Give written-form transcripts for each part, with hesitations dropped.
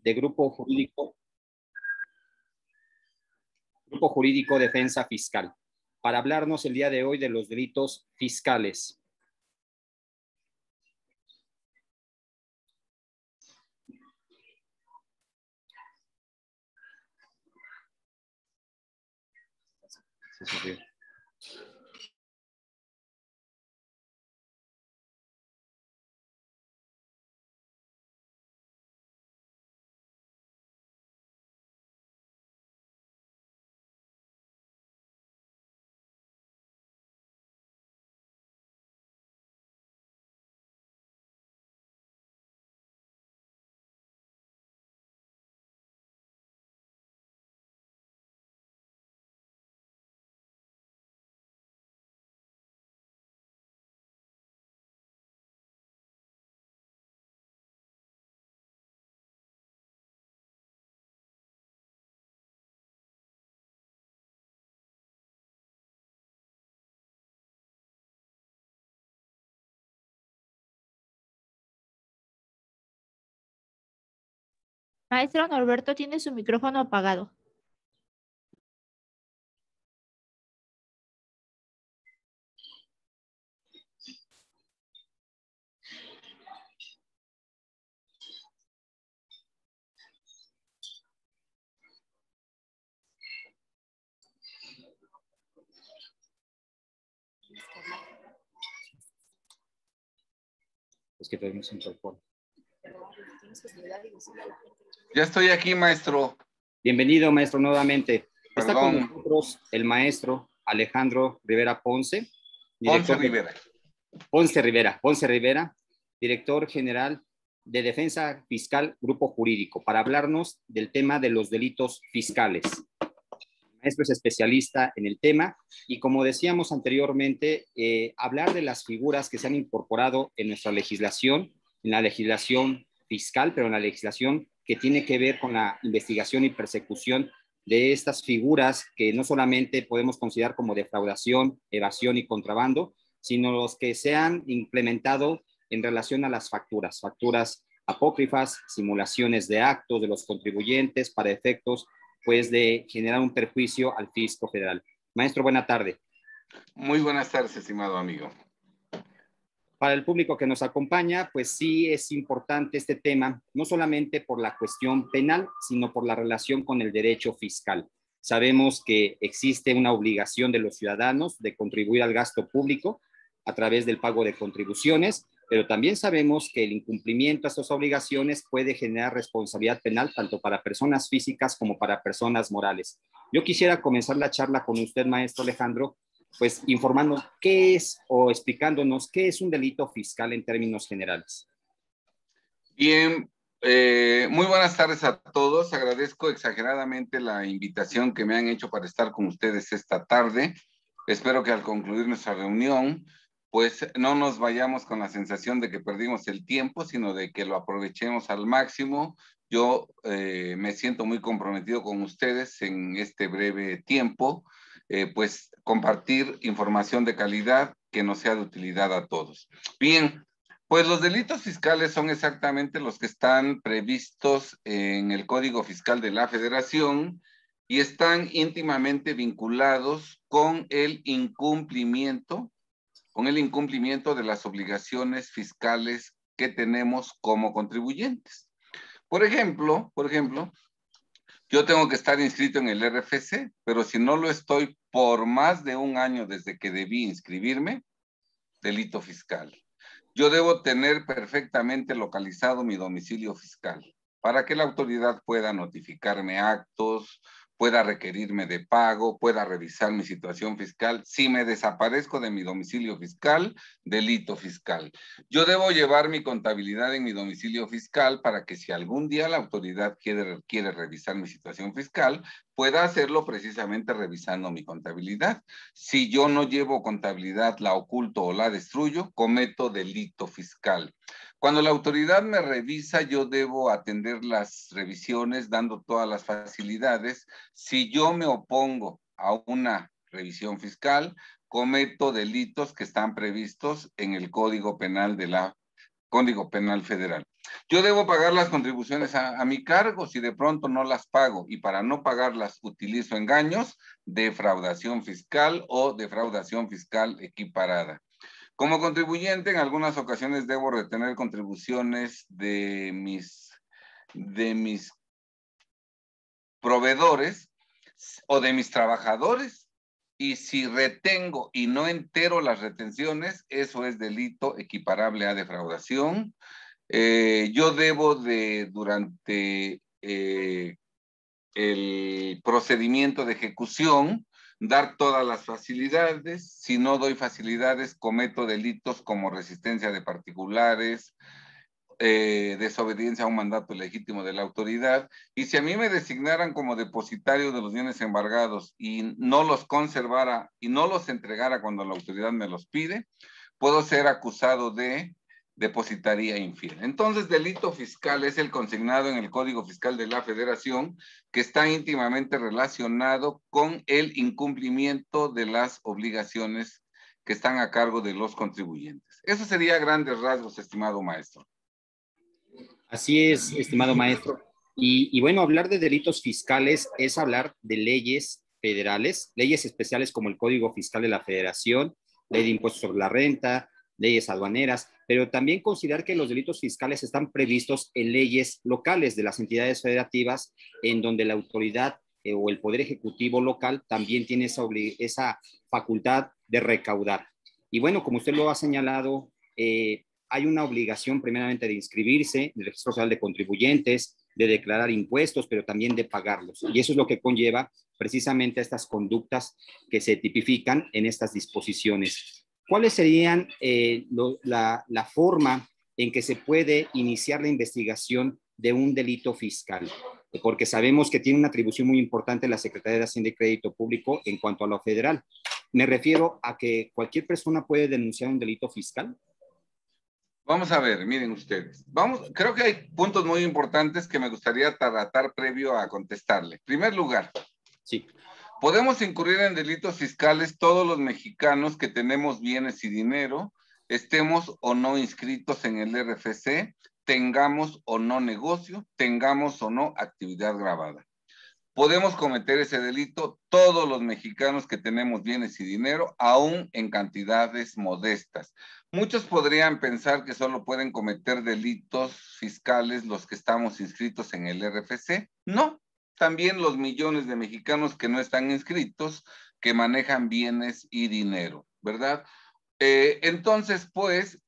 de Grupo Jurídico Defensa Fiscal, para hablarnos el día de hoy de los delitos fiscales. Sí. Maestro Norberto tiene su micrófono apagado. Es que tenemos un teléfono. Ya estoy aquí, maestro. Bienvenido, maestro, nuevamente. Perdón. Está con nosotros el maestro Alejandro Rivera Ponce. Ponce Rivera, director general de Defensa Fiscal Grupo Jurídico, para hablarnos del tema de los delitos fiscales. El maestro es especialista en el tema y, como decíamos anteriormente, hablar de las figuras que se han incorporado en nuestra legislación, en la legislación fiscal, pero en la legislación que tiene que ver con la investigación y persecución de estas figuras que no solamente podemos considerar como defraudación, evasión y contrabando, sino los que se han implementado en relación a las facturas apócrifas, simulaciones de actos de los contribuyentes para efectos pues de generar un perjuicio al fisco federal. Maestro, buena tarde. Muy buenas tardes, estimado amigo. Para el público que nos acompaña, pues sí es importante este tema, no solamente por la cuestión penal, sino por la relación con el derecho fiscal. Sabemos que existe una obligación de los ciudadanos de contribuir al gasto público a través del pago de contribuciones, pero también sabemos que el incumplimiento a estas obligaciones puede generar responsabilidad penal tanto para personas físicas como para personas morales. Yo quisiera comenzar la charla con usted, maestro Alejandro, pues informando qué es o explicándonos qué es un delito fiscal en términos generales. Bien, muy buenas tardes a todos. Agradezco exageradamente la invitación que me han hecho para estar con ustedes esta tarde. Espero que al concluir nuestra reunión, pues no nos vayamos con la sensación de que perdimos el tiempo, sino de que lo aprovechemos al máximo. Yo me siento muy comprometido con ustedes en este breve tiempo, pues compartir información de calidad que nos sea de utilidad a todos. Bien, pues los delitos fiscales son exactamente los que están previstos en el Código Fiscal de la Federación y están íntimamente vinculados con el incumplimiento de las obligaciones fiscales que tenemos como contribuyentes. Por ejemplo, yo tengo que estar inscrito en el RFC, pero si no lo estoy por más de un año desde que debí inscribirme, delito fiscal. Yo debo tener perfectamente localizado mi domicilio fiscal para que la autoridad pueda notificarme actos, pueda requerirme de pago, pueda revisar mi situación fiscal. Si me desaparezco de mi domicilio fiscal, delito fiscal. Yo debo llevar mi contabilidad en mi domicilio fiscal para que si algún día la autoridad quiere revisar mi situación fiscal, pueda hacerlo precisamente revisando mi contabilidad. Si yo no llevo contabilidad, la oculto o la destruyo, cometo delito fiscal. Cuando la autoridad me revisa, yo debo atender las revisiones dando todas las facilidades. Si yo me opongo a una revisión fiscal, cometo delitos que están previstos en el Código Penal Federal. Yo debo pagar las contribuciones a mi cargo. Si de pronto no las pago y para no pagarlas utilizo engaños, defraudación fiscal o defraudación fiscal equiparada. Como contribuyente, en algunas ocasiones debo retener contribuciones de mis proveedores o de mis trabajadores. Y si retengo y no entero las retenciones, eso es delito equiparable a defraudación. Yo debo durante el procedimiento de ejecución, dar todas las facilidades. Si no doy facilidades, cometo delitos como resistencia de particulares, desobediencia a un mandato legítimo de la autoridad. Y si a mí me designaran como depositario de los bienes embargados y no los conservara y no los entregara cuando la autoridad me los pide, puedo ser acusado de depositaría infiel. Entonces, delito fiscal es el consignado en el Código Fiscal de la Federación, que está íntimamente relacionado con el incumplimiento de las obligaciones que están a cargo de los contribuyentes. Eso sería a grandes rasgos, estimado maestro. Así es, estimado maestro. Y bueno, hablar de delitos fiscales es hablar de leyes federales, leyes especiales como el Código Fiscal de la Federación, Ley de Impuestos sobre la Renta, leyes aduaneras, pero también considerar que los delitos fiscales están previstos en leyes locales de las entidades federativas, en donde la autoridad o el Poder Ejecutivo local también tiene esa facultad de recaudar. Y bueno, como usted lo ha señalado, hay una obligación primeramente de inscribirse en el Registro Federal de Contribuyentes, de declarar impuestos, pero también de pagarlos. Y eso es lo que conlleva precisamente a estas conductas que se tipifican en estas disposiciones. ¿Cuáles serían la forma en que se puede iniciar la investigación de un delito fiscal? Porque sabemos que tiene una atribución muy importante la Secretaría de Hacienda y Crédito Público en cuanto a lo federal. Me refiero a que cualquier persona puede denunciar un delito fiscal. Vamos a ver, miren ustedes. Creo que hay puntos muy importantes que me gustaría tratar previo a contestarle. En primer lugar, sí, podemos incurrir en delitos fiscales todos los mexicanos que tenemos bienes y dinero, estemos o no inscritos en el RFC, tengamos o no negocio, tengamos o no actividad grabada. Podemos cometer ese delito todos los mexicanos que tenemos bienes y dinero, aún en cantidades modestas. Muchos podrían pensar que solo pueden cometer delitos fiscales los que estamos inscritos en el RFC. No, también los millones de mexicanos que no están inscritos, que manejan bienes y dinero, ¿verdad? Entonces, pues,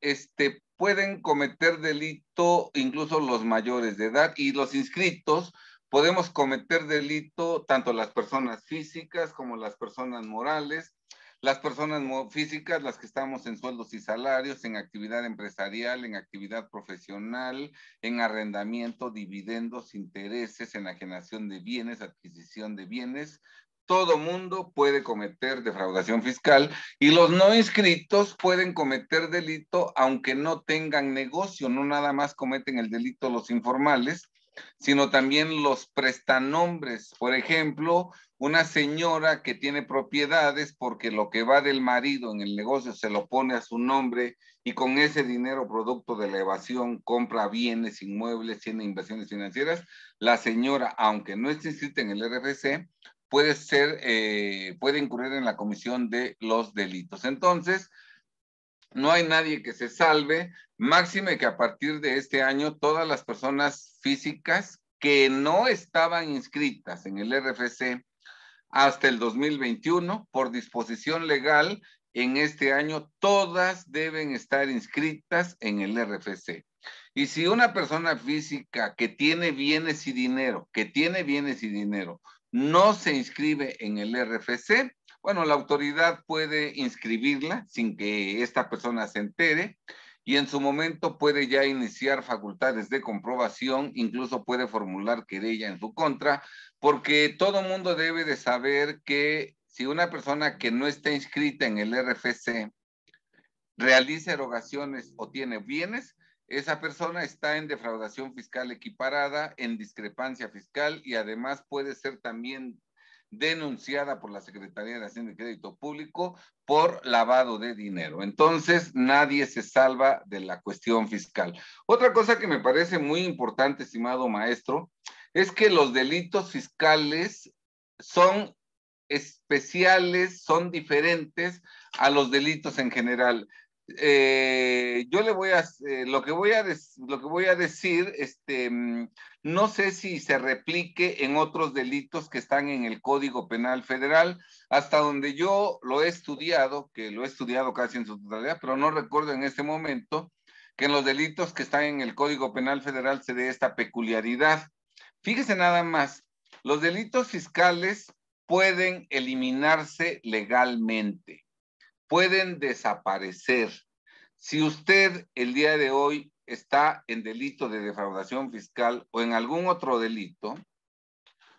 pueden cometer delito incluso los mayores de edad y los inscritos. Podemos cometer delito tanto las personas físicas como las personas morales. Las personas físicas, las que estamos en sueldos y salarios, en actividad empresarial, en actividad profesional, en arrendamiento, dividendos, intereses, enajenación de bienes, adquisición de bienes. Todo mundo puede cometer defraudación fiscal y los no inscritos pueden cometer delito aunque no tengan negocio. No nada más cometen el delito los informales, sino también los prestanombres. Por ejemplo, una señora que tiene propiedades porque lo que va del marido en el negocio se lo pone a su nombre y con ese dinero producto de la evasión compra bienes, inmuebles, tiene inversiones financieras. La señora, aunque no esté inscrita en el RFC, puede incurrir en la comisión de los delitos. Entonces, no hay nadie que se salve, máxime que a partir de este año todas las personas físicas que no estaban inscritas en el RFC hasta el 2021, por disposición legal, en este año todas deben estar inscritas en el RFC. Y si una persona física que tiene bienes y dinero, no se inscribe en el RFC, bueno, la autoridad puede inscribirla sin que esta persona se entere y en su momento puede ya iniciar facultades de comprobación, incluso puede formular querella en su contra, porque todo mundo debe de saber que si una persona que no está inscrita en el RFC realiza erogaciones o tiene bienes, esa persona está en defraudación fiscal equiparada, en discrepancia fiscal y además puede ser también denunciada por la Secretaría de Hacienda y Crédito Público por lavado de dinero. Entonces, nadie se salva de la cuestión fiscal. Otra cosa que me parece muy importante, estimado maestro, es que los delitos fiscales son especiales, son diferentes a los delitos en general. Yo le voy a, lo que voy a decir, no sé si se replique en otros delitos que están en el Código Penal Federal, hasta donde yo lo he estudiado, que lo he estudiado casi en su totalidad, pero no recuerdo en este momento que en los delitos que están en el Código Penal Federal se dé esta peculiaridad. Fíjese nada más, los delitos fiscales pueden eliminarse legalmente, pueden desaparecer. Si usted el día de hoy está en delito de defraudación fiscal o en algún otro delito,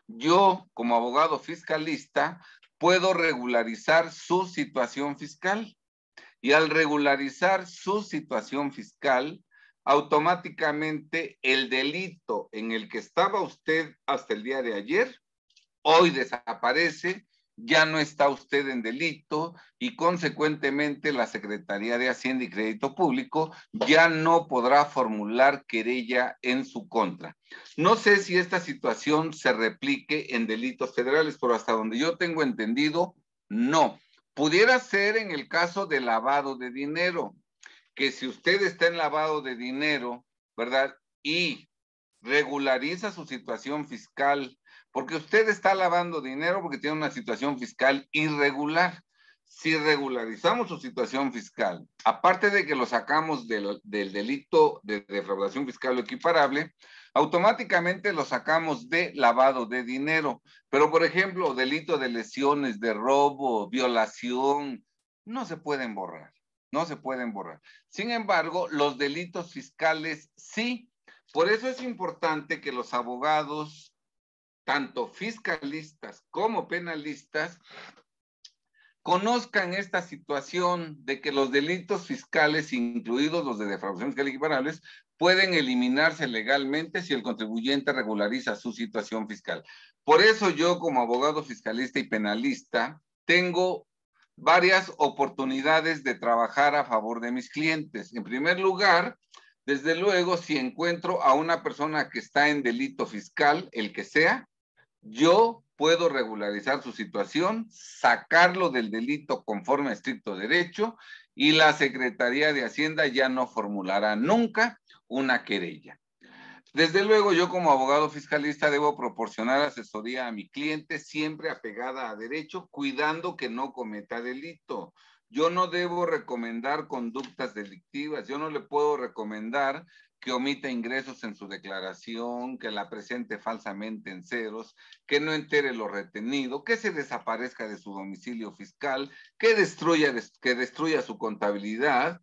yo como abogado fiscalista puedo regularizar su situación fiscal. Y al regularizar su situación fiscal, automáticamente el delito en el que estaba usted hasta el día de ayer, hoy desaparece, ya no está usted en delito y consecuentemente la Secretaría de Hacienda y Crédito Público ya no podrá formular querella en su contra. No sé si esta situación se replique en delitos federales, pero hasta donde yo tengo entendido, no. Pudiera ser en el caso de lavado de dinero, que si usted está en lavado de dinero, ¿verdad? Y regulariza su situación fiscal, porque usted está lavando dinero porque tiene una situación fiscal irregular. Si regularizamos su situación fiscal, aparte de que lo sacamos del delito de defraudación fiscal o equiparable, automáticamente lo sacamos de lavado de dinero. Pero, por ejemplo, delito de lesiones, de robo, violación, no se pueden borrar, no se pueden borrar. Sin embargo, los delitos fiscales sí. Por eso es importante que los abogados, tanto fiscalistas como penalistas, conozcan esta situación de que los delitos fiscales, incluidos los de defraudación fiscal equiparables, pueden eliminarse legalmente si el contribuyente regulariza su situación fiscal. Por eso yo, como abogado fiscalista y penalista, tengo varias oportunidades de trabajar a favor de mis clientes. En primer lugar, desde luego, si encuentro a una persona que está en delito fiscal, el que sea, yo puedo regularizar su situación, sacarlo del delito conforme a estricto derecho y la Secretaría de Hacienda ya no formulará nunca una querella. Desde luego, yo como abogado fiscalista debo proporcionar asesoría a mi cliente siempre apegada a derecho, cuidando que no cometa delito. Yo no debo recomendar conductas delictivas, yo no le puedo recomendar que omita ingresos en su declaración, que la presente falsamente en ceros, que no entere lo retenido, que se desaparezca de su domicilio fiscal, que destruya su contabilidad,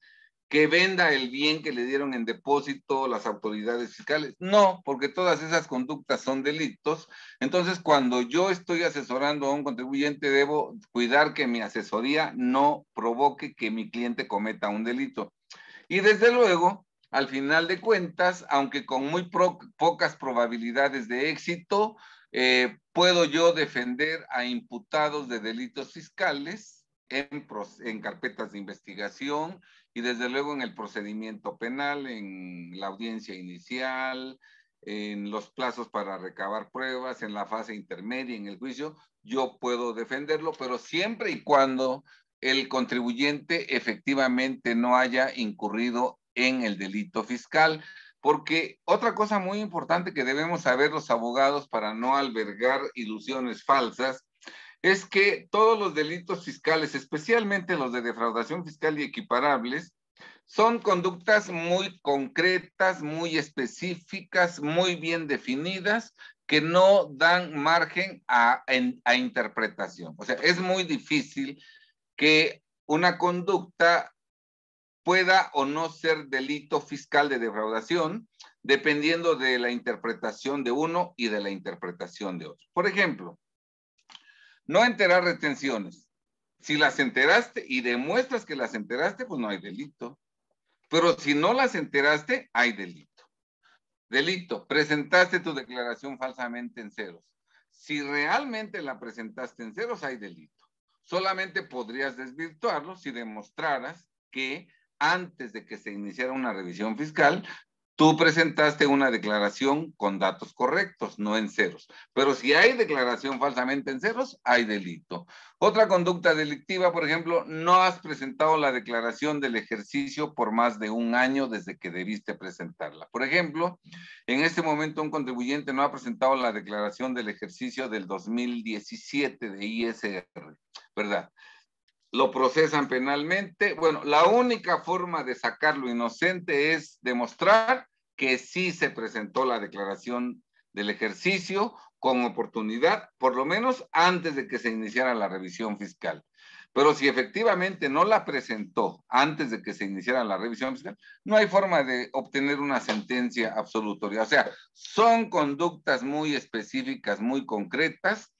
que venda el bien que le dieron en depósito las autoridades fiscales. No, porque todas esas conductas son delitos. Entonces, cuando yo estoy asesorando a un contribuyente, debo cuidar que mi asesoría no provoque que mi cliente cometa un delito. Y desde luego, al final de cuentas, aunque con muy pocas probabilidades de éxito, puedo yo defender a imputados de delitos fiscales en carpetas de investigación y desde luego en el procedimiento penal, en la audiencia inicial, en los plazos para recabar pruebas, en la fase intermedia, en el juicio, yo puedo defenderlo, pero siempre y cuando el contribuyente efectivamente no haya incurrido en el delito fiscal. Porque otra cosa muy importante que debemos saber los abogados para no albergar ilusiones falsas es que todos los delitos fiscales, especialmente los de defraudación fiscal y equiparables, son conductas muy concretas, muy específicas, muy bien definidas, que no dan margen a interpretación. O sea, es muy difícil que una conducta pueda o no ser delito fiscal de defraudación, dependiendo de la interpretación de uno y de la interpretación de otro. Por ejemplo, no enterar retenciones. Si las enteraste y demuestras que las enteraste, pues no hay delito. Pero si no las enteraste, hay delito. Delito, presentaste tu declaración falsamente en ceros. si realmente la presentaste en ceros, hay delito. Solamente podrías desvirtuarlo si demostraras que antes de que se iniciara una revisión fiscal, tú presentaste una declaración con datos correctos, no en ceros. Pero si hay declaración falsamente en ceros, hay delito. Otra conducta delictiva, por ejemplo, no has presentado la declaración del ejercicio por más de un año desde que debiste presentarla. Por ejemplo, en este momento un contribuyente no ha presentado la declaración del ejercicio del 2017 de ISR, ¿verdad? Lo procesan penalmente. Bueno, la única forma de sacarlo inocente es demostrar que sí se presentó la declaración del ejercicio con oportunidad, por lo menos antes de que se iniciara la revisión fiscal. Pero si efectivamente no la presentó antes de que se iniciara la revisión fiscal, no hay forma de obtener una sentencia absolutoria. O sea, son conductas muy específicas, muy concretas,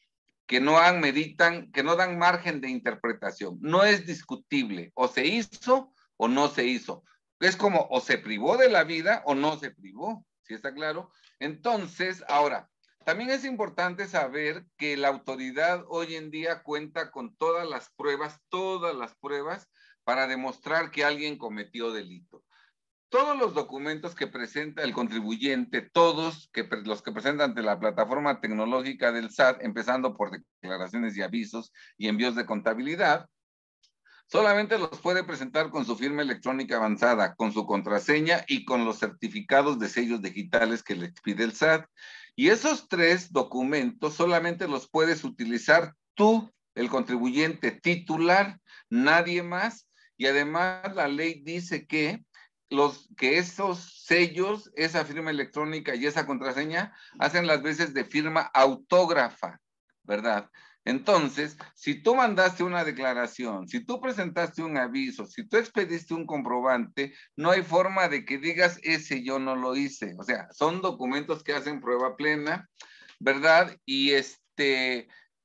que no ameritan, que no dan margen de interpretación. No es discutible, o se hizo o no se hizo. Es como o se privó de la vida o no se privó, ¿sí está claro? Entonces, ahora, también es importante saber que la autoridad hoy en día cuenta con todas las pruebas para demostrar que alguien cometió delito. Todos los documentos que presenta el contribuyente, todos los que presenta ante la plataforma tecnológica del SAT, empezando por declaraciones y avisos y envíos de contabilidad, solamente los puede presentar con su firma electrónica avanzada, con su contraseña y con los certificados de sellos digitales que le pide el SAT. Y esos 3 documentos solamente los puedes utilizar tú, el contribuyente titular, nadie más. Y además la ley dice que esos sellos, esa firma electrónica y esa contraseña hacen las veces de firma autógrafa, ¿verdad? Entonces, si tú mandaste una declaración, si tú presentaste un aviso, si tú expediste un comprobante, no hay forma de que digas, ese yo no lo hice. O sea, son documentos que hacen prueba plena, ¿verdad? Y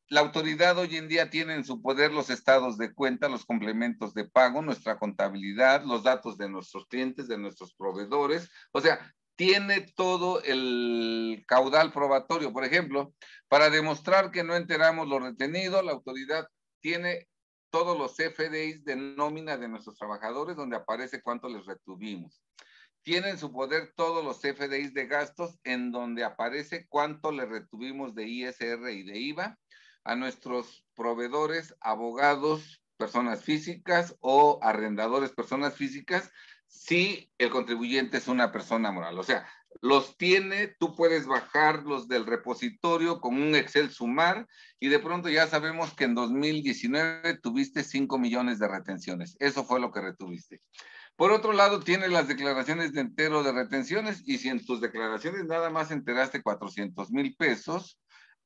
la autoridad hoy en día tiene en su poder los estados de cuenta, los complementos de pago, nuestra contabilidad, los datos de nuestros clientes, de nuestros proveedores. O sea, tiene todo el caudal probatorio. Por ejemplo, para demostrar que no enteramos lo retenido, la autoridad tiene todos los FDIs de nómina de nuestros trabajadores, donde aparece cuánto les retuvimos. Tiene en su poder todos los FDIs de gastos, en donde aparece cuánto le retuvimos de ISR y de IVA a nuestros proveedores, abogados, personas físicas o arrendadores, personas físicas, si el contribuyente es una persona moral. O sea, los tiene, tú puedes bajarlos del repositorio con un Excel sumar y de pronto ya sabemos que en 2019 tuviste 5 millones de retenciones. Eso fue lo que retuviste. Por otro lado, tienes las declaraciones de entero de retenciones y si en tus declaraciones nada más enteraste 400,000 pesos,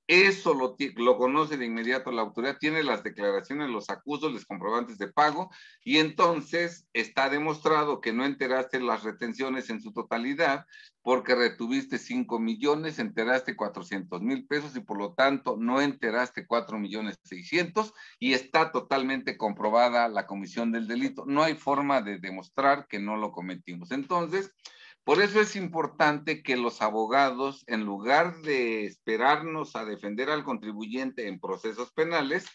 eso lo conoce de inmediato la autoridad, tiene las declaraciones, los acusos, los comprobantes de pago y entonces está demostrado que no enteraste las retenciones en su totalidad porque retuviste 5 millones, enteraste 400,000 pesos y por lo tanto no enteraste 4,600,000 y está totalmente comprobada la comisión del delito. No hay forma de demostrar que no lo cometimos. Entonces, por eso es importante que los abogados, en lugar de esperarnos a defender al contribuyente en procesos penales,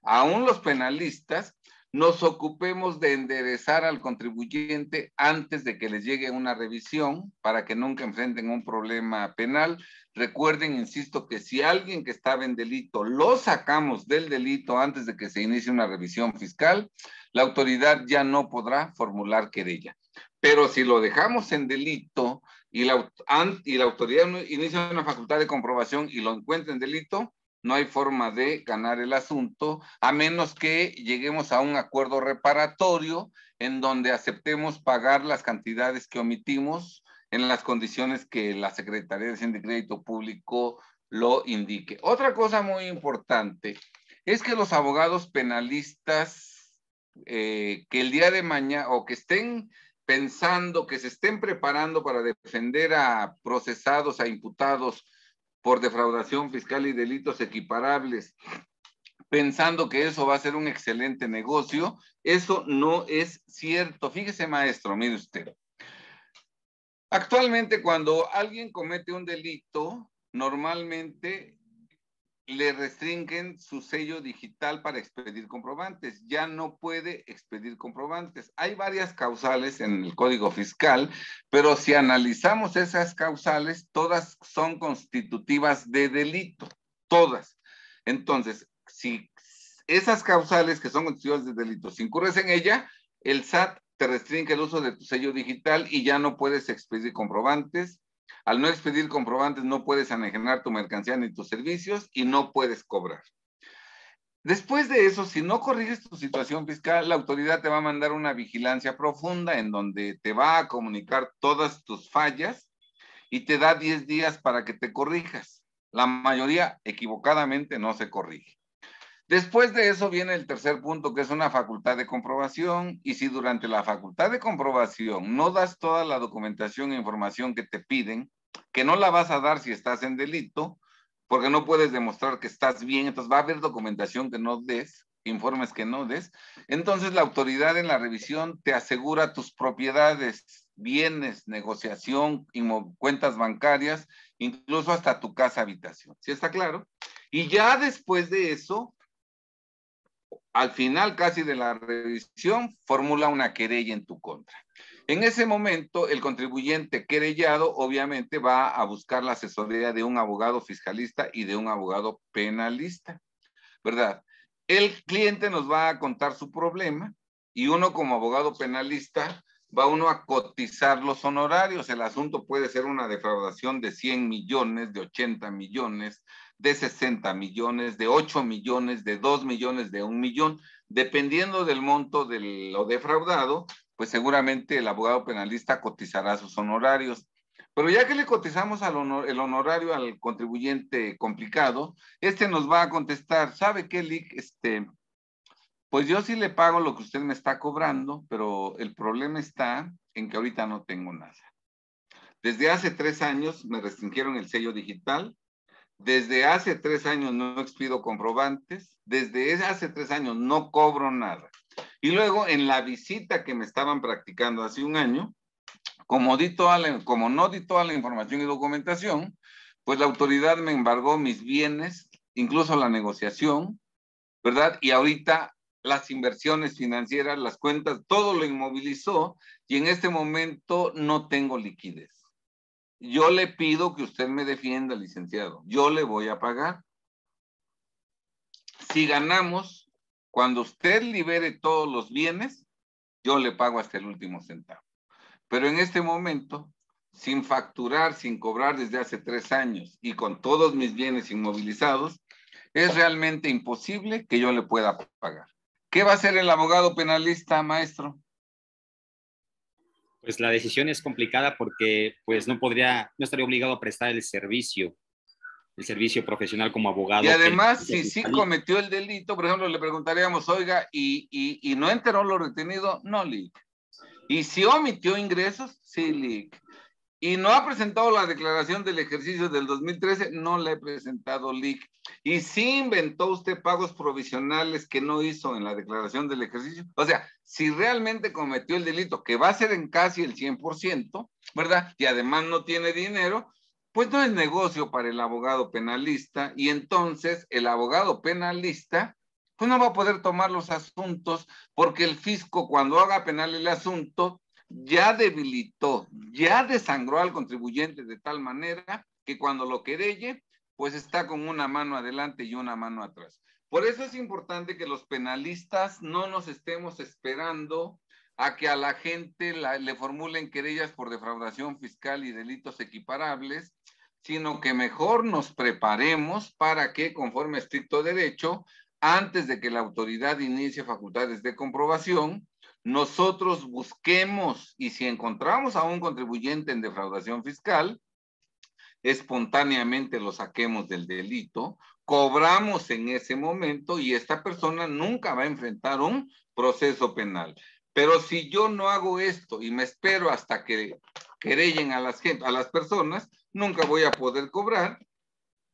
aún los penalistas, nos ocupemos de enderezar al contribuyente antes de que les llegue una revisión para que nunca enfrenten un problema penal. Recuerden, insisto, que si alguien que estaba en delito lo sacamos del delito antes de que se inicie una revisión fiscal, la autoridad ya no podrá formular querella. Pero si lo dejamos en delito y la autoridad inicia una facultad de comprobación y lo encuentra en delito, no hay forma de ganar el asunto, a menos que lleguemos a un acuerdo reparatorio en donde aceptemos pagar las cantidades que omitimos en las condiciones que la Secretaría de Hacienda y Crédito Público lo indique. Otra cosa muy importante es que los abogados penalistas que el día de mañana o que estén pensando, que se estén preparando para defender a procesados, a imputados por defraudación fiscal y delitos equiparables, pensando que eso va a ser un excelente negocio, eso no es cierto. Fíjese, maestro, mire usted. Actualmente, cuando alguien comete un delito, normalmente le restringen su sello digital para expedir comprobantes. Ya no puede expedir comprobantes. Hay varias causales en el Código Fiscal, pero si analizamos esas causales, todas son constitutivas de delito. Todas. Entonces, si esas causales que son constitutivas de delito, si incurres en ella, el SAT te restringe el uso de tu sello digital y ya no puedes expedir comprobantes. Al no expedir comprobantes no puedes anejar tu mercancía ni tus servicios y no puedes cobrar. Después de eso, si no corriges tu situación fiscal, la autoridad te va a mandar una vigilancia profunda en donde te va a comunicar todas tus fallas y te da 10 días para que te corrijas. La mayoría equivocadamente no se corrige. Después de eso viene el tercer punto, que es una facultad de comprobación, y si durante la facultad de comprobación no das toda la documentación e información que te piden, que no la vas a dar si estás en delito, porque no puedes demostrar que estás bien, entonces va a haber documentación que no des, informes que no des, entonces la autoridad en la revisión te asegura tus propiedades, bienes, negociación, cuentas bancarias, incluso hasta tu casa habitación. ¿Sí está claro? Y ya después de eso, al final casi de la revisión, formula una querella en tu contra. En ese momento, el contribuyente querellado obviamente va a buscar la asesoría de un abogado fiscalista y de un abogado penalista, ¿verdad? El cliente nos va a contar su problema y uno como abogado penalista va uno a cotizar los honorarios. El asunto puede ser una defraudación de 100 millones, de 80 millones, de 60 millones, de 8 millones, de 2 millones, de 1 millón. Dependiendo del monto de lo defraudado, pues seguramente el abogado penalista cotizará sus honorarios. Pero ya que le cotizamos el honorario al contribuyente complicado, nos va a contestar, ¿sabe qué, Lic? Pues yo sí le pago lo que usted me está cobrando, pero el problema está en que ahorita no tengo nada. Desde hace 3 años me restringieron el sello digital. Desde hace 3 años no expido comprobantes. Desde hace 3 años no cobro nada. Y luego en la visita que me estaban practicando hace 1 año, como no di toda la información y documentación, pues la autoridad me embargó mis bienes, incluso la negociación, ¿verdad? Y ahorita las inversiones financieras, las cuentas, todo lo inmovilizó y en este momento no tengo liquidez. Yo le pido que usted me defienda, licenciado. Yo le voy a pagar. Si ganamos, cuando usted libere todos los bienes, yo le pago hasta el último centavo. Pero en este momento, sin facturar, sin cobrar desde hace 3 años y con todos mis bienes inmovilizados, es realmente imposible que yo le pueda pagar. ¿Qué va a hacer el abogado penalista, maestro? Pues la decisión es complicada porque pues no estaría obligado a prestar el servicio profesional como abogado. Y además, si sí cometió el delito, por ejemplo, le preguntaríamos, oiga, ¿y no enteró lo retenido? No, Lic. ¿Y si omitió ingresos? Sí, Lic. ¿Y no ha presentado la declaración del ejercicio del 2013? No la he presentado, Lic. ¿Y sí inventó usted pagos provisionales que no hizo en la declaración del ejercicio? O sea, si realmente cometió el delito, que va a ser en casi el 100%, ¿verdad? Y además no tiene dinero, pues no es negocio para el abogado penalista y entonces el abogado penalista pues no va a poder tomar los asuntos porque el fisco cuando haga penal el asunto ya debilitó, ya desangró al contribuyente de tal manera que cuando lo querelle, pues está con una mano adelante y una mano atrás. Por eso es importante que los penalistas no nos estemos esperando a que a la gente le formulen querellas por defraudación fiscal y delitos equiparables, sino que mejor nos preparemos para que, conforme a estricto derecho, antes de que la autoridad inicie facultades de comprobación, nosotros busquemos y si encontramos a un contribuyente en defraudación fiscal, espontáneamente lo saquemos del delito, cobramos en ese momento y esta persona nunca va a enfrentar un proceso penal. Pero si yo no hago esto y me espero hasta que querellen a las personas, nunca voy a poder cobrar,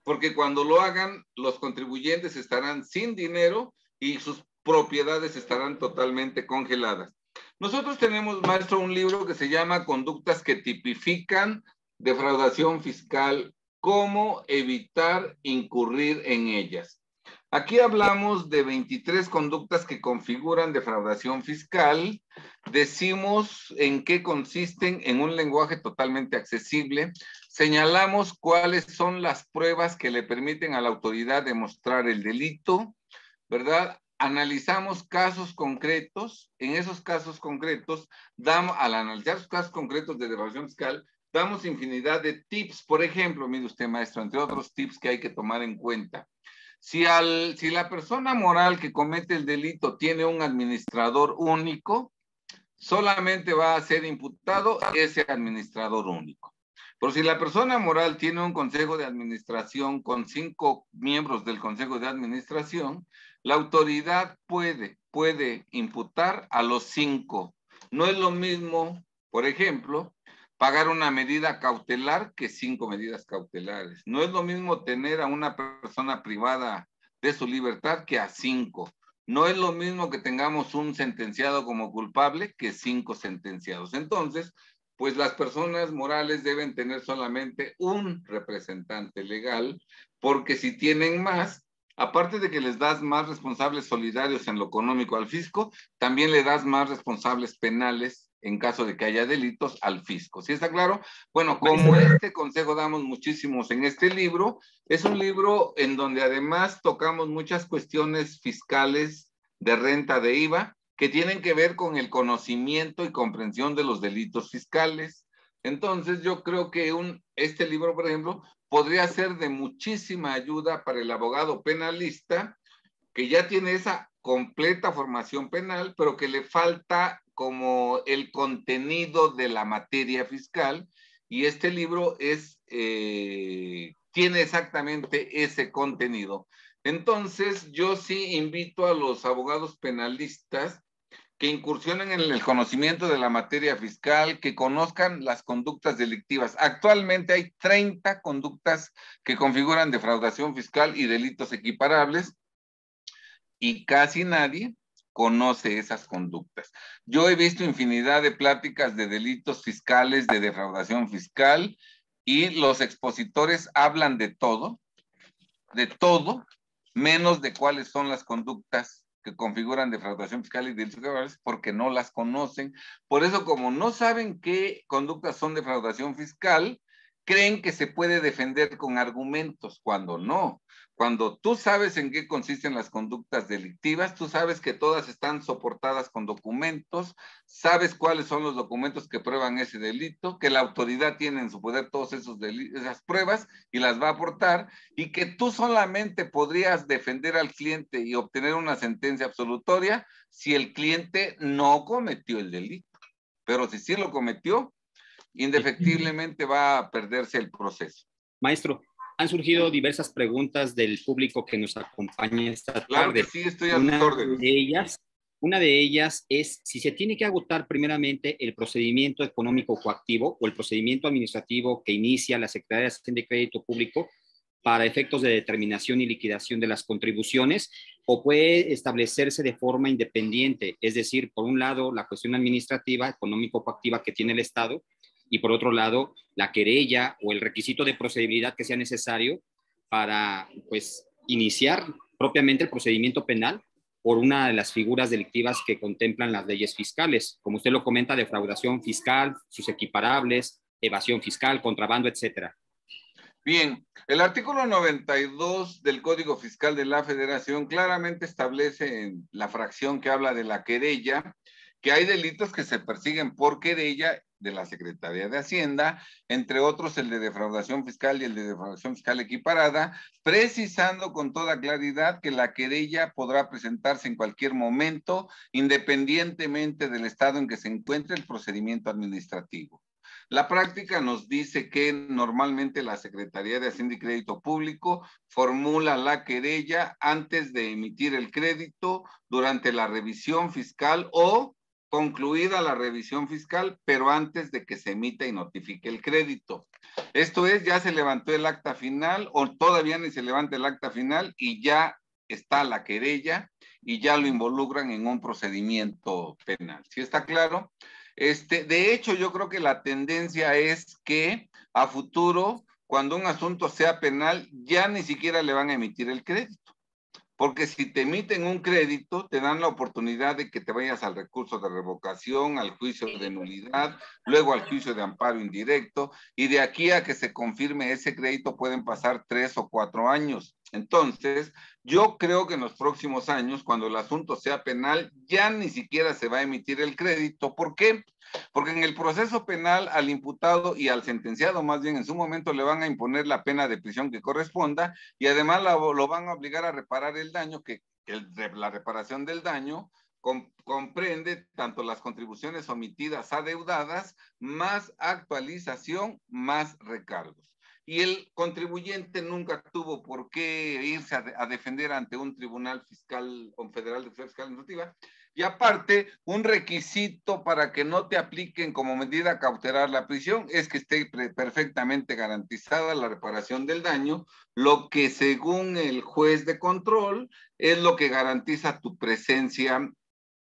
porque cuando lo hagan, los contribuyentes estarán sin dinero y sus propiedades estarán totalmente congeladas. Nosotros tenemos, maestro, un libro que se llama Conductas que tipifican defraudación fiscal cómo evitar incurrir en ellas. Aquí hablamos de 23 conductas que configuran defraudación fiscal. Decimos en qué consisten en un lenguaje totalmente accesible. Señalamos cuáles son las pruebas que le permiten a la autoridad demostrar el delito, ¿verdad? Analizamos casos concretos. En esos casos concretos, al analizar los casos concretos de defraudación fiscal, damos infinidad de tips. Por ejemplo, mire usted, maestro, entre otros tips que hay que tomar en cuenta. Si la persona moral que comete el delito tiene un administrador único, solamente va a ser imputado ese administrador único. Pero si la persona moral tiene un consejo de administración con 5 miembros del consejo de administración, la autoridad puede imputar a los 5. No es lo mismo, por ejemplo, pagar una medida cautelar que 5 medidas cautelares. No es lo mismo tener a una persona privada de su libertad que a 5. No es lo mismo que tengamos un sentenciado como culpable que 5 sentenciados. Entonces, pues las personas morales deben tener solamente un representante legal, porque si tienen más, aparte de que les das más responsables solidarios en lo económico al fisco, también le das más responsables penales en caso de que haya delitos al fisco. ¿Sí está claro? Bueno, como este consejo damos muchísimos en este libro, es un libro en donde además tocamos muchas cuestiones fiscales de renta de IVA que tienen que ver con el conocimiento y comprensión de los delitos fiscales. Entonces, yo creo que este libro, por ejemplo, podría ser de muchísima ayuda para el abogado penalista que ya tiene esa completa formación penal, pero que le falta como el contenido de la materia fiscal, y este libro tiene exactamente ese contenido. Entonces, yo sí invito a los abogados penalistas que incursionen en el conocimiento de la materia fiscal, que conozcan las conductas delictivas. Actualmente hay 30 conductas que configuran defraudación fiscal y delitos equiparables, y casi nadie conoce esas conductas. Yo he visto infinidad de pláticas de delitos fiscales, de defraudación fiscal, y los expositores hablan de todo, menos de cuáles son las conductas que configuran defraudación fiscal y delitos fiscales, porque no las conocen. Por eso, como no saben qué conductas son defraudación fiscal, creen que se puede defender con argumentos, cuando no. Cuando tú sabes en qué consisten las conductas delictivas, tú sabes que todas están soportadas con documentos, sabes cuáles son los documentos que prueban ese delito, que la autoridad tiene en su poder todas esas pruebas y las va a aportar, y que tú solamente podrías defender al cliente y obtener una sentencia absolutoria si el cliente no cometió el delito. Pero si sí lo cometió, indefectiblemente va a perderse el proceso. Maestro, han surgido diversas preguntas del público que nos acompaña esta tarde. Claro que sí, estoy a sus órdenes. Una de ellas es si se tiene que agotar primeramente el procedimiento económico coactivo o el procedimiento administrativo que inicia la Secretaría de Hacienda y Crédito Público para efectos de determinación y liquidación de las contribuciones, o puede establecerse de forma independiente, es decir, por un lado, la cuestión administrativa, económico-coactiva que tiene el Estado, y por otro lado, la querella o el requisito de procedibilidad que sea necesario para, pues, iniciar propiamente el procedimiento penal por una de las figuras delictivas que contemplan las leyes fiscales, como usted lo comenta, defraudación fiscal, sus equiparables, evasión fiscal, contrabando, etcétera. Bien, el artículo 92 del Código Fiscal de la Federación claramente establece en la fracción que habla de la querella que hay delitos que se persiguen por querella de la Secretaría de Hacienda, entre otros el de defraudación fiscal y el de defraudación fiscal equiparada, precisando con toda claridad que la querella podrá presentarse en cualquier momento, independientemente del estado en que se encuentre el procedimiento administrativo. La práctica nos dice que normalmente la Secretaría de Hacienda y Crédito Público formula la querella antes de emitir el crédito, durante la revisión fiscal o concluida la revisión fiscal, pero antes de que se emita y notifique el crédito. Esto es, ya se levantó el acta final o todavía ni se levanta el acta final y ya está la querella y ya lo involucran en un procedimiento penal. ¿Sí está claro? De hecho, yo creo que la tendencia es que a futuro cuando un asunto sea penal, ya ni siquiera le van a emitir el crédito. Porque si te emiten un crédito, te dan la oportunidad de que te vayas al recurso de revocación, al juicio de nulidad, luego al juicio de amparo indirecto, y de aquí a que se confirme ese crédito pueden pasar 3 o 4 años. Entonces, yo creo que en los próximos años, cuando el asunto sea penal, ya ni siquiera se va a emitir el crédito. ¿Por qué? Porque en el proceso penal al imputado y al sentenciado, más bien en su momento, le van a imponer la pena de prisión que corresponda y además lo van a obligar a reparar el daño, la reparación del daño comprende tanto las contribuciones omitidas adeudadas, más actualización, más recargos. Y el contribuyente nunca tuvo por qué irse a defender ante un tribunal fiscal o federal de fiscal administrativa. Y aparte, un requisito para que no te apliquen como medida cautelar la prisión es que esté perfectamente garantizada la reparación del daño, lo que según el juez de control es lo que garantiza tu presencia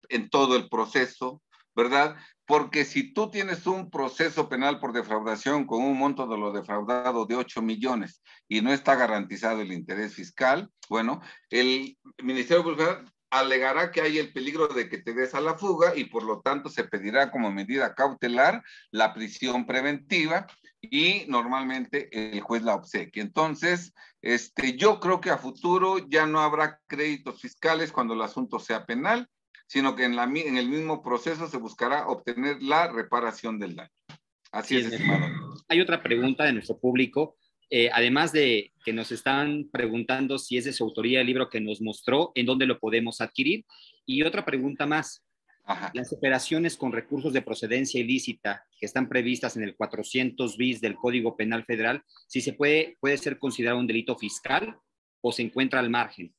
en todo el proceso, ¿verdad? Porque si tú tienes un proceso penal por defraudación con un monto de lo defraudado de 8 millones y no está garantizado el interés fiscal, bueno, el Ministerio Público alegará que hay el peligro de que te des a la fuga y por lo tanto se pedirá como medida cautelar la prisión preventiva y normalmente el juez la obsequia. Entonces, yo creo que a futuro ya no habrá créditos fiscales cuando el asunto sea penal, sino que en el mismo proceso se buscará obtener la reparación del daño. Así es, estimado. Hay otra pregunta de nuestro público. Además de que nos están preguntando si es de su autoría el libro que nos mostró, en dónde lo podemos adquirir. Y otra pregunta más. Ajá. Las operaciones con recursos de procedencia ilícita que están previstas en el 400 bis del Código Penal Federal, si se puede ser considerado un delito fiscal o se encuentra al margen.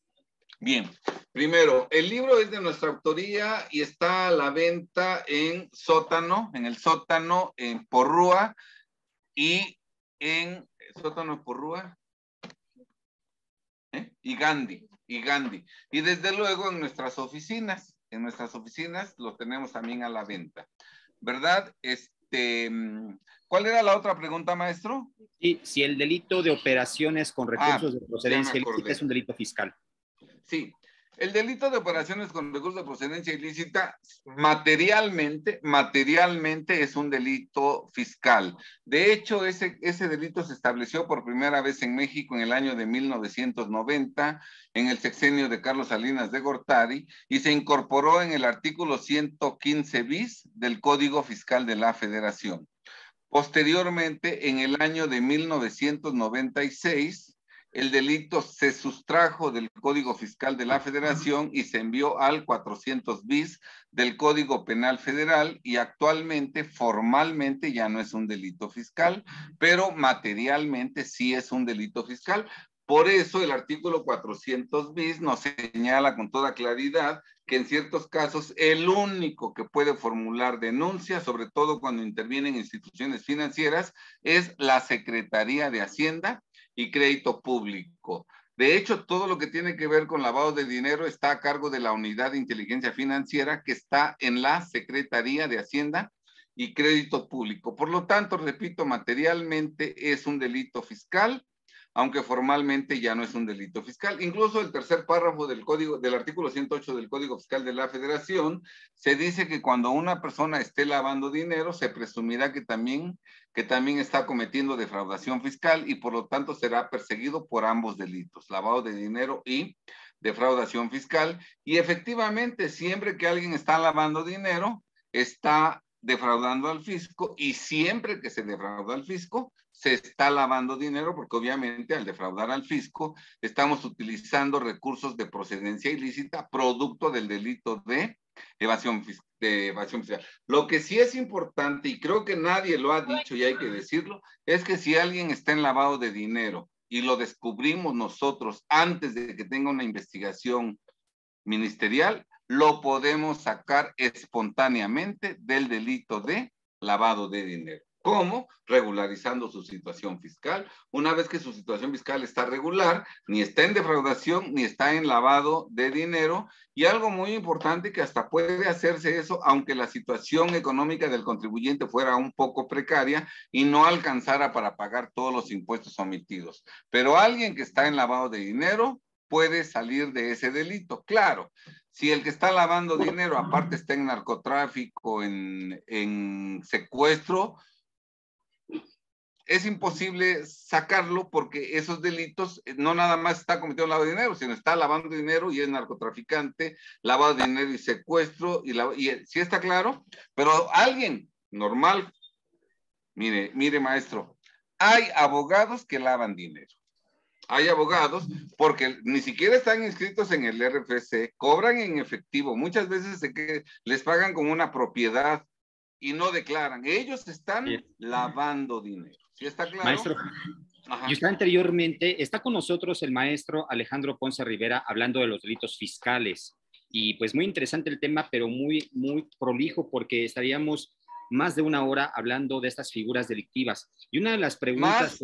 Bien, primero, el libro es de nuestra autoría y está a la venta en Sótano, en el Sótano, en Porrúa y en Sótano, Porrúa y Gandhi. Y desde luego en nuestras oficinas lo tenemos también a la venta, ¿verdad? ¿Cuál era la otra pregunta, maestro? Sí, si el delito de operaciones con recursos de procedencia ilícita es un delito fiscal. Sí, el delito de operaciones con recursos de procedencia ilícita materialmente es un delito fiscal. De hecho, ese delito se estableció por primera vez en México en el año de 1990, en el sexenio de Carlos Salinas de Gortari, y se incorporó en el artículo 115 bis del Código Fiscal de la Federación. Posteriormente, en el año de 1996, el delito se sustrajo del Código Fiscal de la Federación y se envió al 400 bis del Código Penal Federal y actualmente, formalmente, ya no es un delito fiscal, pero materialmente sí es un delito fiscal. Por eso el artículo 400 bis nos señala con toda claridad que en ciertos casos el único que puede formular denuncia, sobre todo cuando intervienen instituciones financieras, es la Secretaría de Hacienda y Crédito Público. De hecho, todo lo que tiene que ver con lavado de dinero está a cargo de la Unidad de Inteligencia Financiera que está en la Secretaría de Hacienda y Crédito Público. Por lo tanto, repito, materialmente es un delito fiscal, aunque formalmente ya no es un delito fiscal. Incluso el tercer párrafo del artículo 108 del Código Fiscal de la Federación, se dice que cuando una persona esté lavando dinero, se presumirá que también está cometiendo defraudación fiscal y por lo tanto será perseguido por ambos delitos, lavado de dinero y defraudación fiscal. Y efectivamente, siempre que alguien está lavando dinero, está defraudando al fisco, y siempre que se defrauda al fisco, se está lavando dinero, porque obviamente al defraudar al fisco estamos utilizando recursos de procedencia ilícita producto del delito de evasión fiscal. Lo que sí es importante, y creo que nadie lo ha dicho y hay que decirlo, es que si alguien está en lavado de dinero y lo descubrimos nosotros antes de que tenga una investigación ministerial, lo podemos sacar espontáneamente del delito de lavado de dinero. ¿Cómo? Regularizando su situación fiscal. Una vez que su situación fiscal está regular, ni está en defraudación, ni está en lavado de dinero, y algo muy importante que hasta puede hacerse eso, aunque la situación económica del contribuyente fuera un poco precaria y no alcanzara para pagar todos los impuestos omitidos. Pero alguien que está en lavado de dinero puede salir de ese delito. Claro, si el que está lavando dinero aparte está en narcotráfico, en secuestro, es imposible sacarlo porque esos delitos no nada más está cometiendo lavado de dinero, sino está lavando dinero y es narcotraficante, lavado de dinero y secuestro, y sí está claro, pero alguien normal, mire maestro, hay abogados que lavan dinero. Hay abogados porque ni siquiera están inscritos en el RFC, cobran en efectivo, muchas veces les pagan con una propiedad y no declaran. Ellos están lavando dinero. ¿Sí está claro? Maestro, Ajá. y usted anteriormente, está con nosotros el maestro Alejandro Ponce Rivera hablando de los delitos fiscales. Y pues muy interesante el tema, pero muy prolijo porque estaríamos más de una hora hablando de estas figuras delictivas. Y una de las preguntas...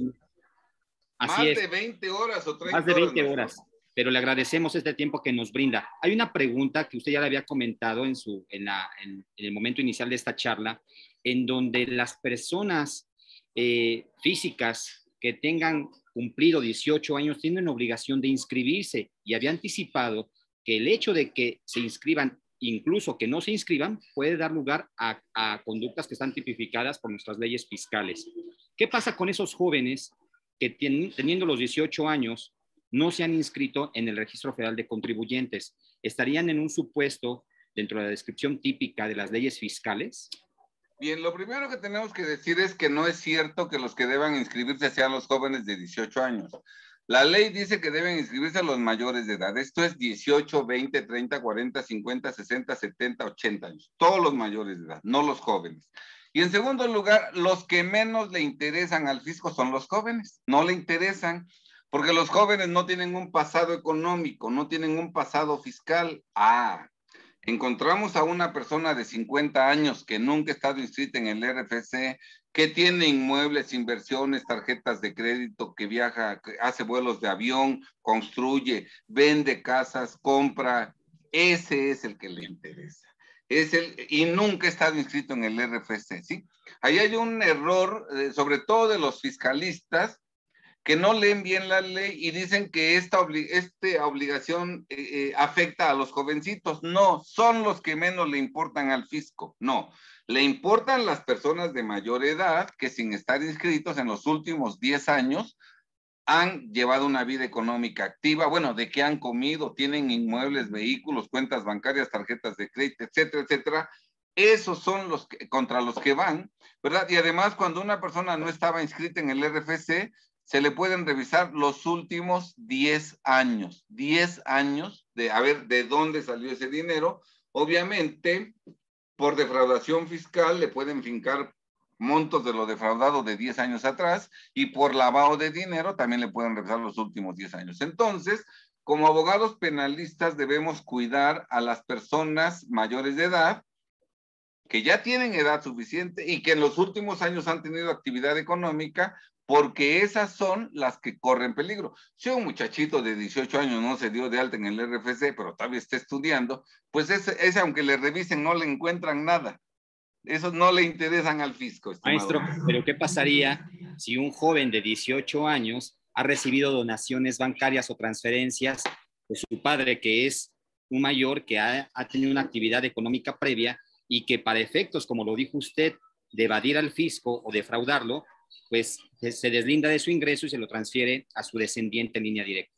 Más de 20 horas o 30 horas. Más de 20 horas, pero le agradecemos este tiempo que nos brinda. Hay una pregunta que usted ya le había comentado en el momento inicial de esta charla, en donde las personas físicas que tengan cumplido 18 años tienen obligación de inscribirse, y había anticipado que el hecho de que se inscriban, incluso que no se inscriban, puede dar lugar a conductas que están tipificadas por nuestras leyes fiscales. ¿Qué pasa con esos jóvenes que teniendo los 18 años no se han inscrito en el Registro Federal de Contribuyentes? ¿Estarían en un supuesto dentro de la descripción típica de las leyes fiscales? Bien, lo primero que tenemos que decir es que no es cierto que los que deban inscribirse sean los jóvenes de 18 años. La ley dice que deben inscribirse los mayores de edad. Esto es 18, 20, 30, 40, 50, 60, 70, 80 años. Todos los mayores de edad, no los jóvenes. Y en segundo lugar, los que menos le interesan al fisco son los jóvenes. No le interesan porque los jóvenes no tienen un pasado económico, no tienen un pasado fiscal. Encontramos a una persona de 50 años que nunca ha estado inscrita en el RFC, que tiene inmuebles, inversiones, tarjetas de crédito, que viaja, que hace vuelos de avión, construye, vende casas, compra. Ese es el que le interesa. Y nunca ha estado inscrito en el RFC, ¿sí? Ahí hay un error, sobre todo de los fiscalistas, que no leen bien la ley y dicen que esta obligación afecta a los jovencitos. No, son los que menos le importan al fisco. No, le importan las personas de mayor edad que sin estar inscritos en los últimos 10 años han llevado una vida económica activa, bueno, de qué han comido, tienen inmuebles, vehículos, cuentas bancarias, tarjetas de crédito, etcétera, etcétera. Esos son los contra los que van, ¿verdad? Y además, cuando una persona no estaba inscrita en el RFC, se le pueden revisar los últimos 10 años. 10 años de a ver de dónde salió ese dinero. Obviamente, por defraudación fiscal le pueden fincar montos de lo defraudado de 10 años atrás, y por lavado de dinero también le pueden revisar los últimos 10 años. Entonces, como abogados penalistas debemos cuidar a las personas mayores de edad que ya tienen edad suficiente y que en los últimos años han tenido actividad económica, porque esas son las que corren peligro. Si un muchachito de 18 años no se dio de alta en el RFC, pero todavía está estudiando, pues ese aunque le revisen no le encuentran nada. Esos no le interesan al fisco, estimado. Maestro, pero ¿qué pasaría si un joven de 18 años ha recibido donaciones bancarias o transferencias de su padre, que es un mayor que ha tenido una actividad económica previa y que para efectos, como lo dijo usted, de evadir al fisco o defraudarlo, pues se deslinda de su ingreso y se lo transfiere a su descendiente en línea directa?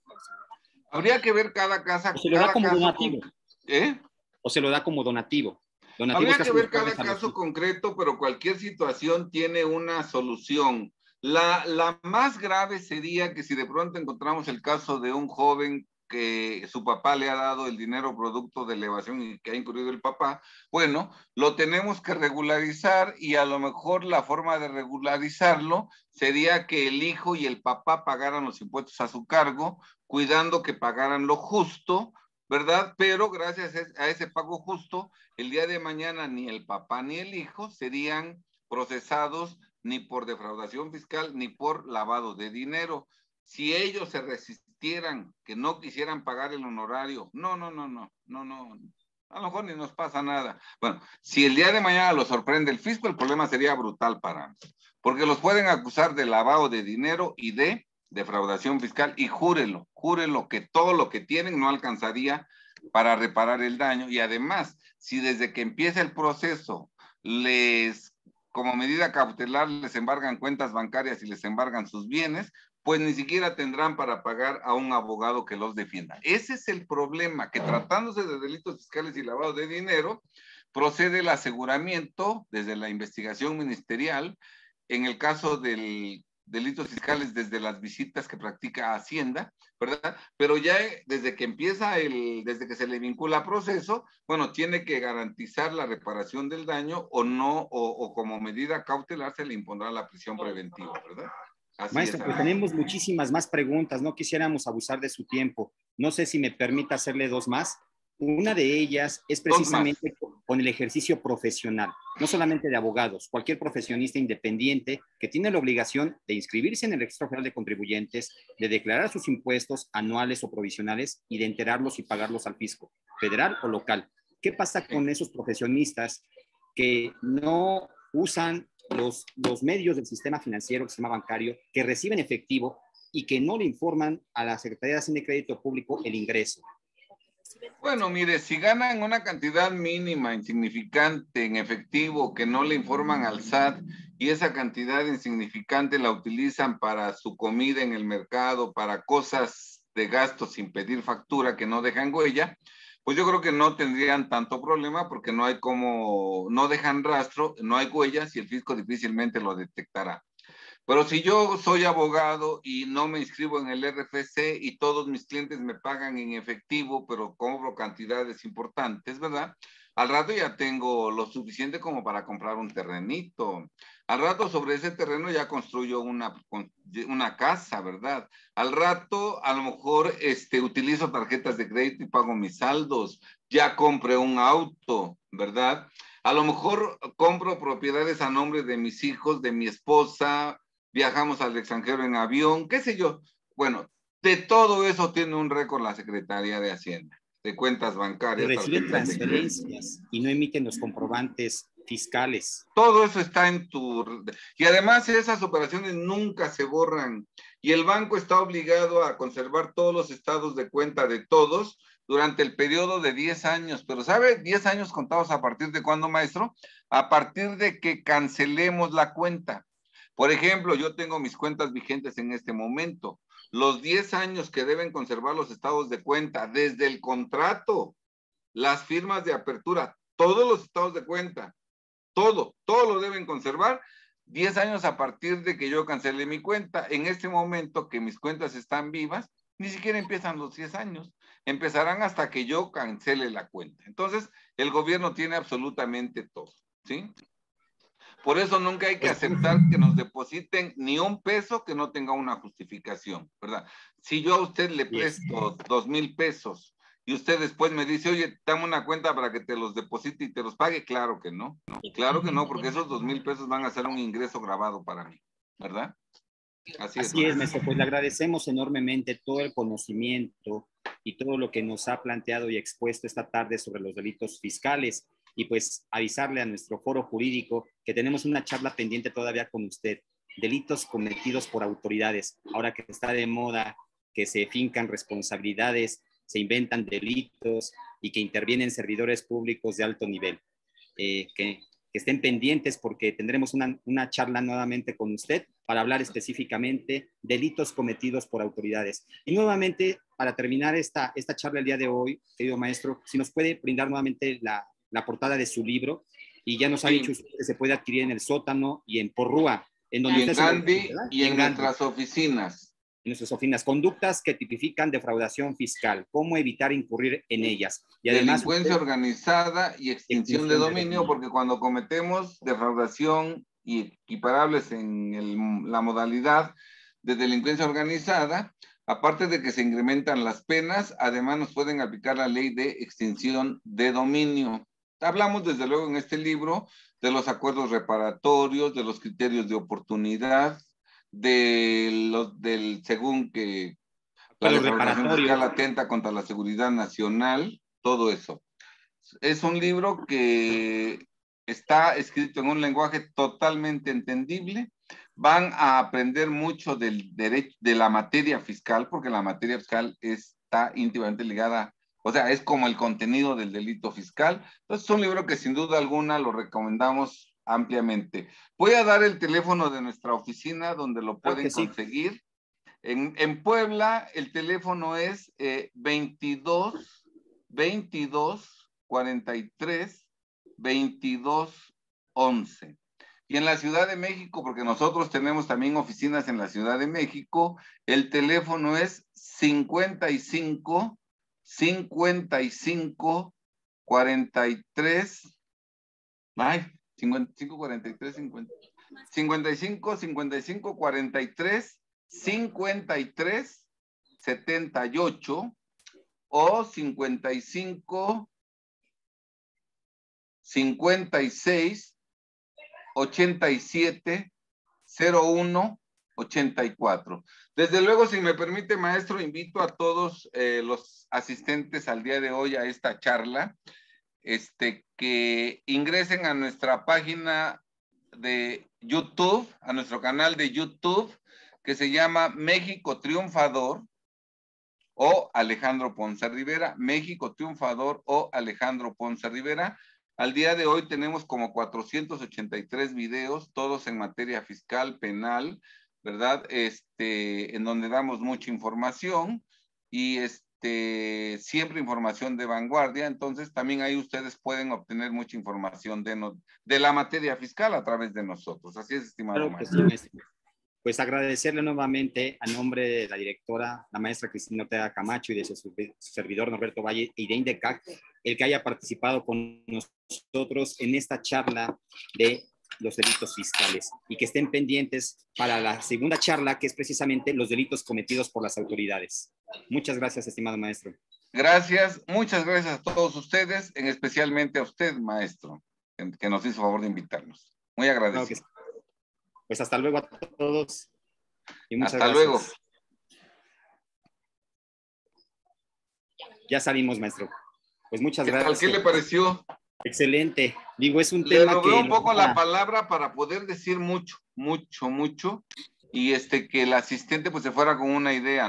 Habría que ver cada casa. O se lo da como donativo. ¿Eh? O se lo da como donativo. Habría que ver cada caso concreto, pero cualquier situación tiene una solución. La más grave sería que si de pronto encontramos el caso de un joven que su papá le ha dado el dinero producto de elevación y que ha incurrido el papá, bueno, lo tenemos que regularizar, y a lo mejor la forma de regularizarlo sería que el hijo y el papá pagaran los impuestos a su cargo, cuidando que pagaran lo justo, ¿verdad? Pero gracias a ese pago justo, el día de mañana ni el papá ni el hijo serían procesados ni por defraudación fiscal, ni por lavado de dinero. Si ellos se resistieran, que no quisieran pagar el honorario, no, a lo mejor ni nos pasa nada. Bueno, si el día de mañana los sorprende el fisco, el problema sería brutal para nosotros, porque los pueden acusar de lavado de dinero y de defraudación fiscal, y júrelo que todo lo que tienen no alcanzaría para reparar el daño. Y además, si desde que empieza el proceso como medida cautelar les embargan cuentas bancarias y les embargan sus bienes, pues ni siquiera tendrán para pagar a un abogado que los defienda. Ese es el problema, que tratándose de delitos fiscales y lavado de dinero, procede el aseguramiento desde la investigación ministerial, en el caso del delitos fiscales desde las visitas que practica Hacienda, ¿verdad? Pero ya desde que desde que se le vincula proceso, bueno, tiene que garantizar la reparación del daño o no, o como medida cautelar se le impondrá la prisión preventiva, ¿verdad? Así Maestro, es, pues tenemos muchísimas más preguntas, no quisiéramos abusar de su tiempo. No sé si me permite hacerle dos más. Una de ellas es precisamente con el ejercicio profesional, no solamente de abogados, cualquier profesionista independiente que tiene la obligación de inscribirse en el Registro Federal de Contribuyentes, de declarar sus impuestos anuales o provisionales y de enterarlos y pagarlos al fisco, federal o local. ¿Qué pasa con esos profesionistas que no usan los medios del sistema financiero, el sistema bancario, que reciben efectivo y que no le informan a la Secretaría de Hacienda y Crédito Público el ingreso? Bueno, mire, si ganan una cantidad mínima, insignificante, en efectivo, que no le informan al SAT, y esa cantidad insignificante la utilizan para su comida en el mercado, para cosas de gasto sin pedir factura que no dejan huella, pues yo creo que no tendrían tanto problema porque no dejan rastro, no hay huellas y el fisco difícilmente lo detectará. Pero si yo soy abogado y no me inscribo en el RFC y todos mis clientes me pagan en efectivo, pero cobro cantidades importantes, ¿verdad? Al rato ya tengo lo suficiente como para comprar un terrenito. Al rato sobre ese terreno ya construyo una casa, ¿verdad? Al rato a lo mejor utilizo tarjetas de crédito y pago mis saldos. Ya compré un auto, ¿verdad? A lo mejor compro propiedades a nombre de mis hijos, de mi esposa, viajamos al extranjero en avión, qué sé yo. Bueno, de todo eso tiene un récord la Secretaría de Hacienda, de cuentas bancarias. Y reciben transferencias y no emiten los comprobantes fiscales. Todo eso está y además esas operaciones nunca se borran y el banco está obligado a conservar todos los estados de cuenta de todos durante el periodo de 10 años. Pero ¿sabe? 10 años contados a partir de cuándo, maestro? A partir de que cancelemos la cuenta. Por ejemplo, yo tengo mis cuentas vigentes en este momento. Los 10 años que deben conservar los estados de cuenta desde el contrato, las firmas de apertura, todos los estados de cuenta, todo lo deben conservar 10 años a partir de que yo cancele mi cuenta. En este momento que mis cuentas están vivas, ni siquiera empiezan los 10 años. Empezarán hasta que yo cancele la cuenta. Entonces, el gobierno tiene absolutamente todo, ¿sí? Por eso nunca hay que aceptar que nos depositen ni un peso que no tenga una justificación, ¿verdad? Si yo a usted le presto 2,000 pesos y usted después me dice, oye, dame una cuenta para que te los deposite y te los pague, claro que no. Claro que no, porque esos 2,000 pesos van a ser un ingreso grabado para mí, ¿verdad? Así es, maestro. Pues le agradecemos enormemente todo el conocimiento y todo lo que nos ha planteado y expuesto esta tarde sobre los delitos fiscales. Y pues avisarle a nuestro foro jurídico que tenemos una charla pendiente todavía con usted. Delitos cometidos por autoridades. Ahora que está de moda que se fincan responsabilidades, se inventan delitos y que intervienen servidores públicos de alto nivel. Que estén pendientes porque tendremos una charla nuevamente con usted para hablar específicamente de delitos cometidos por autoridades. Y nuevamente, para terminar esta charla el día de hoy, querido maestro, si nos puede brindar nuevamente la portada de su libro, y ya nos ha dicho usted que se puede adquirir en el sótano y en Porrúa, en donde y en Gandhi y en nuestras oficinas. En nuestras oficinas, conductas que tipifican defraudación fiscal, cómo evitar incurrir en ellas. Y además, delincuencia organizada y extinción de dominio, porque cuando cometemos defraudación y equiparables en la modalidad de delincuencia organizada, aparte de que se incrementan las penas, además nos pueden aplicar la ley de extinción de dominio. Hablamos desde luego en este libro de los acuerdos reparatorios, de los criterios de oportunidad, según que la defraudación fiscal atenta contra la seguridad nacional, todo eso. Es un libro que está escrito en un lenguaje totalmente entendible. Van a aprender mucho del derecho, de la materia fiscal, porque la materia fiscal está íntimamente ligada, o sea, es como el contenido del delito fiscal. Entonces, es un libro que sin duda alguna lo recomendamos ampliamente. Voy a dar el teléfono de nuestra oficina donde lo pueden conseguir. En Puebla, el teléfono es 22 43 22 11. Y en la Ciudad de México, porque nosotros tenemos también oficinas en la Ciudad de México, el teléfono es 55 55 43, ay, 55 43 50, 55 55 43 53 78 o 55 56 87 01 84. Desde luego, si me permite, maestro, invito a todos los asistentes al día de hoy a esta charla, que ingresen a nuestra página de YouTube, a nuestro canal de YouTube, que se llama México Triunfador o Alejandro Ponce Rivera, México Triunfador o Alejandro Ponce Rivera. Al día de hoy tenemos como 483 videos, todos en materia fiscal, penal, ¿verdad? En donde damos mucha información y siempre información de vanguardia. Entonces también ahí ustedes pueden obtener mucha información de la materia fiscal a través de nosotros. Así es, estimado maestro. Pues agradecerle nuevamente a nombre de la directora, la maestra Cristina Ortega Camacho, y de su servidor Norberto Valle y de INDECAC, el que haya participado con nosotros en esta charla de los delitos fiscales, y que estén pendientes para la segunda charla, que es precisamente los delitos cometidos por las autoridades. Muchas gracias, estimado maestro. Gracias, muchas gracias a todos ustedes, especialmente a usted, maestro, que nos hizo favor de invitarnos. Muy agradecido. Claro que sí. Pues hasta luego a todos. Y muchas hasta gracias. Luego. Ya salimos, maestro. Pues muchas gracias. ¿Qué le pareció? Excelente. Digo, es un tema que... Le robé un poco la palabra para poder decir mucho, y que el asistente pues se fuera con una idea.